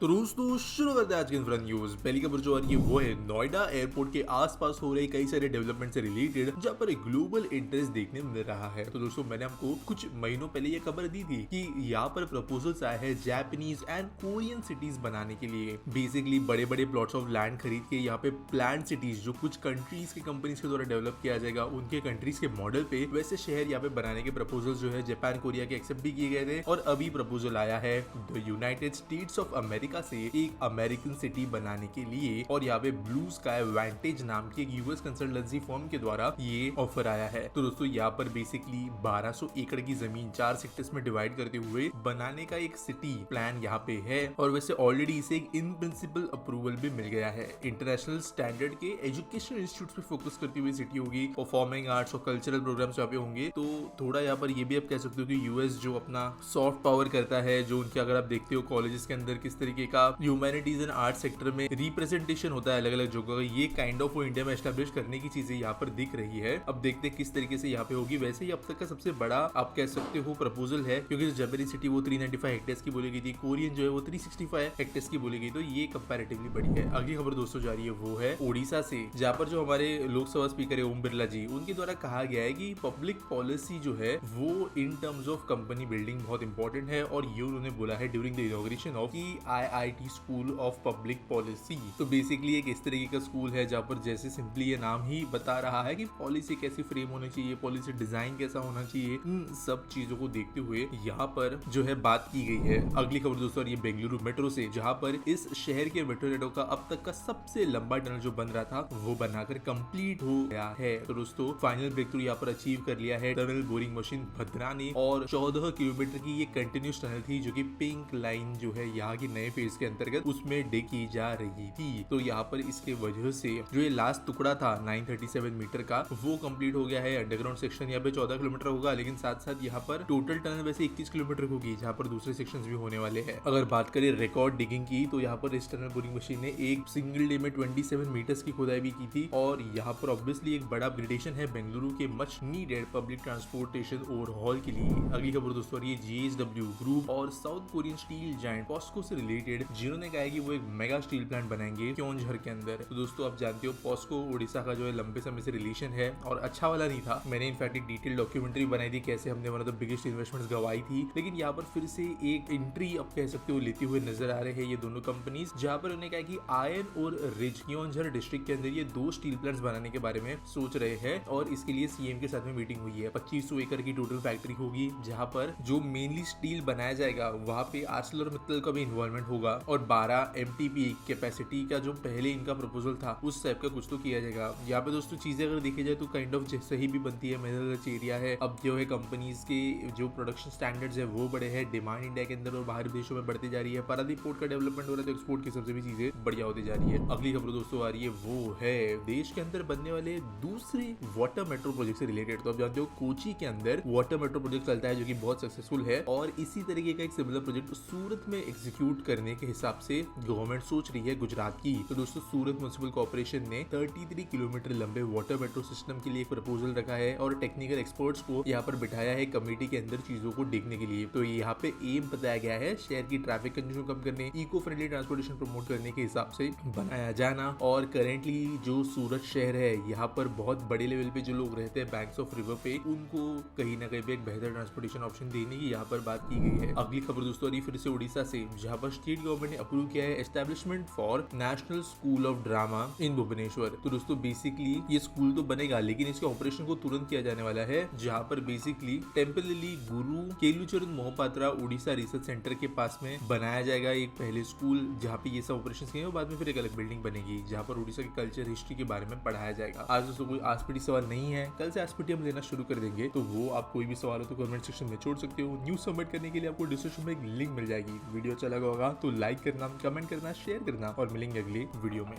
तो दोस्तों शुरू करते हैं आज की इन्फ्लुएंस न्यूज। पहली खबर जो आ रही है वो है नोएडा एयरपोर्ट के आसपास हो रहे कई सारे डेवलपमेंट से रिलेटेड जहां पर एक ग्लोबल इंटरेस्ट देखने मिल रहा है। तो दोस्तों मैंने आपको कुछ महीनों पहले ये खबर दी थी कि यहाँ पर प्रपोजल्स आए हैं जापानीज एंड कोरियन सिटीज बनाने के लिए। बेसिकली बड़े बड़े प्लॉट्स ऑफ लैंड खरीद के यहाँ पे प्लान सिटीज जो कुछ कंट्रीज की कंपनीज के द्वारा डेवलप किया जाएगा उनके कंट्रीज के मॉडल पे वैसे शहर यहाँ पे बनाने के प्रपोजल जो है जापान कोरिया के एक्सेप्ट भी किए गए थे और अभी प्रपोजल आया है the United states of America से एक अमेरिकन सिटी बनाने के लिए और यहाँ पे ब्लू स्काई वांटेज नाम की एक यूएस कंसल्टेंसी फर्म के द्वारा ये ऑफर आया है। तो दोस्तों यहाँ पर बेसिकली 1200 एकड़ की जमीन 4 सेक्टर्स में डिवाइड करते हुए बनाने का एक सिटी प्लान यहाँ पे है और वैसे ऑलरेडी इसे एक इन प्रिंसिपल अप्रूवल भी मिल गया है। इंटरनेशनल स्टैंडर्ड के एजुकेशनल इंस्टीट्यूट पे फोकस करती हुई सिटी होगी, परफॉर्मिंग आर्ट्स और कल्चरल प्रोग्राम्स यहाँ पे होंगे। तो थोड़ा यहाँ पर ये भी आप कह सकते हो कि यूएस जो अपना सॉफ्ट पावर करता है, जो उनके अगर आप देखते हो कॉलेजेस के अंदर किस तरीके का ह्यूमैनिटीज एंड आर्ट सेक्टर में रिप्रेजेंटेशन होता है अलग अलग जगहों, ये काइंड ऑफ वो इंडिया में एस्टैब्लिश करने की चीजें यहाँ पर दिख रही है। अब देखते हैं किस तरीके से यहाँ पे होगी। वैसे ही अब तक का सबसे बड़ा आप कह सकते हो प्रपोजल है, क्योंकि जापानीज सिटी वो 395 हेक्टेयर्स की बोली गई थी, कोरियन जो है वो 365 हेक्टेयर्स की बोली गई, तो ये कंपैरेटिवली बड़ी है। अगली खबर दोस्तों जा रही है वो है ओडिशा से, जहाँ पर जो हमारे लोकसभा स्पीकर है ओम बिरला जी, उनके द्वारा कहा गया है कि पब्लिक पॉलिसी जो है वो in terms of company building बहुत इंपॉर्टेंट है और ये उन्होंने बोला है during the inauguration of IIT school of public policy. तो बेसिकली एक इस तरीके का स्कूल है जहाँ पर जैसे सिंपली ये नाम ही बता रहा है कि पॉलिसी कैसी फ्रेम होनी चाहिए, पॉलिसी डिजाइन कैसा होना चाहिए, इन सब चीजों को देखते हुए यहाँ पर जो है बात की गई है। अगली खबर दोस्तों ये बेंगलुरु मेट्रो से, जहाँ पर इस शहर के मेट्रो रेल का अब तक का सबसे लंबा टनल जो बन रहा था वो बनाकर कंप्लीट हो गया है। तो दोस्तों फाइनल ब्रेक थ्रू यहाँ पर अचीव कर लिया है टनल बोरिंग मशीन भद्रा ने और 14 किलोमीटर की ये कंटिन्यूस टनल थी जो कि पिंक लाइन जो है यहाँ की नए फेज के अंतर्गत उसमें डे की जा रही थी। तो यहाँ पर इसके वजह से जो ये लास्ट टुकड़ा था 937 मीटर का वो कंप्लीट हो गया है। अंडरग्राउंड सेक्शन यहाँ पे 14 किलोमीटर होगा, लेकिन साथ साथ यहाँ पर टोटल टनल वैसे 21 किलोमीटर होगी, जहाँ पर दूसरे सेक्शंस भी होने वाले हैं। अगर बात करें रिकॉर्ड डिगिंग की तो यहाँ पर इस टनल बोरिंग मशीन ने एक सिंगल डे में 27 मीटर्स की खुदाई भी की थी और यहाँ पर ऑब्वियसली एक बड़ा अपग्रेडेशन है बेंगलुरु के much needed public transportation overhaul के लिए। अगली खबर दोस्तों ये GSW ग्रुप और South Korean steel giant Posco से रिलेटेड, जिन्होंने कहा है कि वो एक मेगा स्टील प्लांट बनाएंगे क्योंझर के अंदर। तो दोस्तों आप जानते हो पॉस्को उड़ीसा का जो है लंबे समय से रिलेशन है और अच्छा वाला नहीं था। मैंने इनफैक्ट एक डिटेल डॉक्यूमेंटरी बनाई थी कैसे हमने one of the biggest investments गवाई थी, लेकिन यहाँ पर फिर से एक एंट्री आप कह सकते हो लेते हुए नजर आ रहे हैं ये दोनों कंपनीज, जहाँ पर उन्होंने कहा कि आयन और रिज क्योंझर डिस्ट्रिक्ट के अंदर ये 2 स्टील प्लांट्स बनाने के बारे में सोच रहे हैं और इसके लिए सीएम के साथ में मीटिंग हुई है। 2500 एकड़ की टोटल फैक्ट्री होगी, जहाँ पर जो मेनली स्टील बनाया जाएगा वहाँ पे आर्सेलरमित्तल का भी इन्वॉल्वमेंट होगा और 12 MTPA कैपेसिटी का जो पहले इनका प्रपोजल था उस टाइप का कुछ तो किया जाएगा। यहाँ पे दोस्तों चीजें अगर देखी जाए तो काइंड ऑफ सही भी बनती है, मेजर एरिया है। अब जो है कंपनीज के जो प्रोडक्शन स्टैंडर्ड्स है वो बड़े हैं, डिमांड इंडिया के अंदर और बाहरी देशों में बढ़ती जा रही है, पारादीप पोर्ट का डेवलपमेंट हो रहा है तो एक्सपोर्ट की सबसे भी चीजें बढ़िया होती जा रही है। अगली खबर दोस्तों आ रही है वो है देश के अंदर बनने वाले दूसरे वाटर मेट्रो प्रोजेक्ट से रिलेटेड। तो आप जानते हो कोची के अंदर वाटर मेट्रो प्रोजेक्ट चलता है जो कि बहुत सक्सेसफुल है और इसी तरीके का एक सिमिलर प्रोजेक्ट सूरत में एग्जीक्यूट करने के हिसाब से गवर्नमेंट सोच रही है गुजरात की। तो दोस्तों सूरत म्युनिसिपल कॉर्पोरेशन ने 33 किलोमीटर लंबे वाटर मेट्रो सिस्टम के लिए एक प्रपोजल रखा है और टेक्निकल एक्सपर्ट्स को यहाँ पर बिठाया है कमेटी के अंदर चीजों को देखने के लिए। तो यहाँ पे एम बताया गया है शहर की ट्रैफिक कंजेशन कम करने, इको फ्रेंडली ट्रांसपोर्टेशन प्रमोट करने के हिसाब से बनाया जाना। और करेंटली जो सूरत शहर है यहाँ पर बहुत बड़े लेवल पे जो लोग रहते हैं बैंक्स ऑफ रिवर पे, उनको कहीं ना कहीं पे एक बेहतर ट्रांसपोर्टेशन ऑप्शन देने की यहाँ पर बात की गई है। अगली खबर दोस्तों फिर से उड़ीसा से, जहाँ पर स्टेट गवर्नमेंट ने अप्रूव किया है establishment for National School of Drama in Bhubaneswar. तो दोस्तों बेसिकली ये स्कूल तो बनेगा लेकिन इसके ऑपरेशन को तुरंत किया जाने वाला है, जहाँ पर बेसिकली टेम्परली गुरु केलुचरण मोहपात्रा उड़ीसा रिसर्च सेंटर के पास में बनाया जाएगा एक पहले स्कूल, जहाँ पे ये सब ऑपरेशन किए और बाद में फिर एक अलग बिल्डिंग बनेगी जहाँ पर उड़ीसा की कल्चर हिस्ट्री के बारे में पढ़ाया जाएगा। आज दोस्तों कोई आसपीटी सवाल नहीं है, कल से आसपीटी हम लेना शुरू कर देंगे, तो वो आप कोई भी सवाल हो तो कमेंट सेक्शन में छोड़ सकते हो। न्यूज सबमिट करने के लिए आपको डिस्क्रिप्शन में एक लिंक मिल जाएगी। वीडियो अच्छा लगा होगा तो लाइक करना, कमेंट करना, शेयर करना और मिलेंगे अगली वीडियो में।